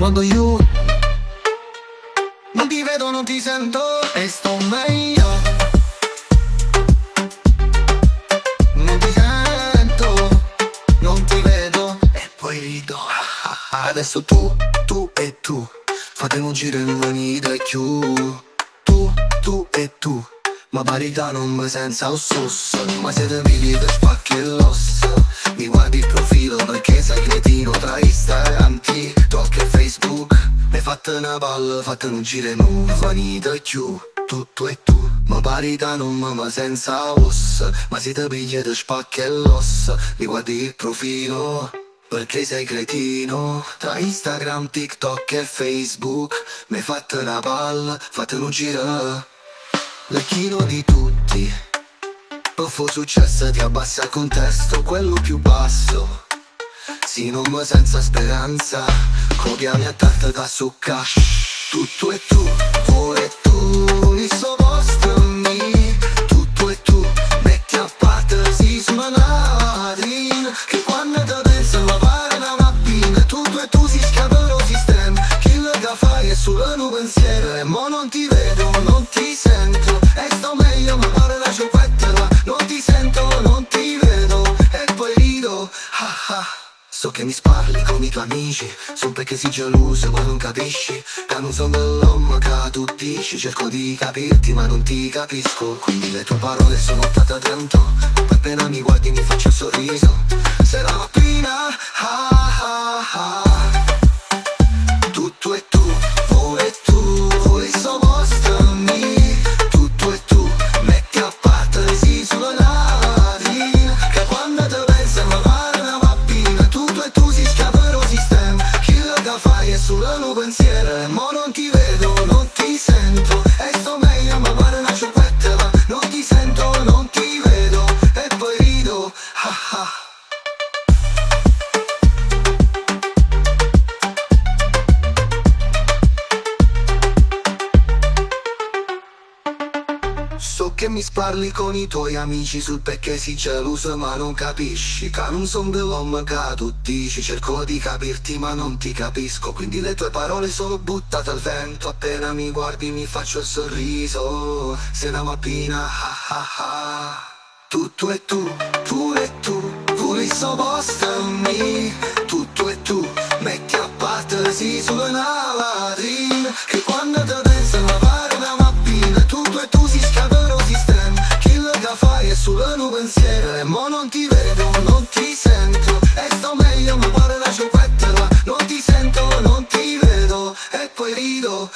Quando io non ti vedo, non ti sento e sto meglio. Non ti sento, non ti vedo e poi rido. Adesso tu e tu fate un giro in mani da più. Tu e tu, ma parità non mi senza un sus. Ma siete vivi per spacchi e l'ossa. Mi guardi il profilo perché sei cretino. Tra Instagram, TikTok e Facebook mi fate una palla, fate un giro in mani da più. Tu e tu, ma parità non mi senza ossa. Ma siete pigli per spacchi e l'ossa. Mi guardi il profilo perché sei cretino. Tra Instagram, TikTok e Facebook mi fate una palla, fate un giro. Lecchino di tutti, poffo successo ti abbassa il contesto, quello più basso. Sì, non mi senza speranza, copiami a tanta da succa. Tu e tu, e tu, il suo posto mi. Tu e tu, metti a parte, si suona che quando te penso la pare una mappina. Tu e tu si scappa lo sistema, chi lo che fai è solo un pensiero. E mo non ti vedo, non ti sento e sto meglio, ma pare la ciupettela. Non ti sento, non ti vedo e poi rido. So che mi sparli con i tuoi amici, so perché sei geloso ma non capisci che non sono l'uomo che tu dici. Cerco di capirti ma non ti capisco, quindi le tue parole sono state trento. Appena mi guardi mi faccio un sorriso. Se la mattina tu e tu, e tu, il suo posto mi. Tu e tu, metti a parte, si suona che quando te pensa ma pare una mappina. Tu e tu si scappa lo sistema, chi lo che fai è solo un pensiero. E mo non ti vedo, non ti sento e sto meglio, ma pare una ciupettela. Non ti sento, non ti vedo e poi rido. So che mi sparli con i tuoi amici sul perché sei geloso ma non capisci che non son dell'uomo che tu dici. Cerco di capirti ma non ti capisco, quindi le tue parole sono buttate al vento. Appena mi guardi mi faccio il sorriso. Se una mattina tu e tu, e tu, pure il suo posto mi. Tu e tu, metti a parte, si sulla latrina che quando te pensa la pare una mappina. Tu e tu si scappa lo sistema, chi lo che fai è solo un pensiero. E mo non ti vedo, non ti sento e sto meglio, ma pare la ciupettela. Non ti sento, non ti vedo e poi rido.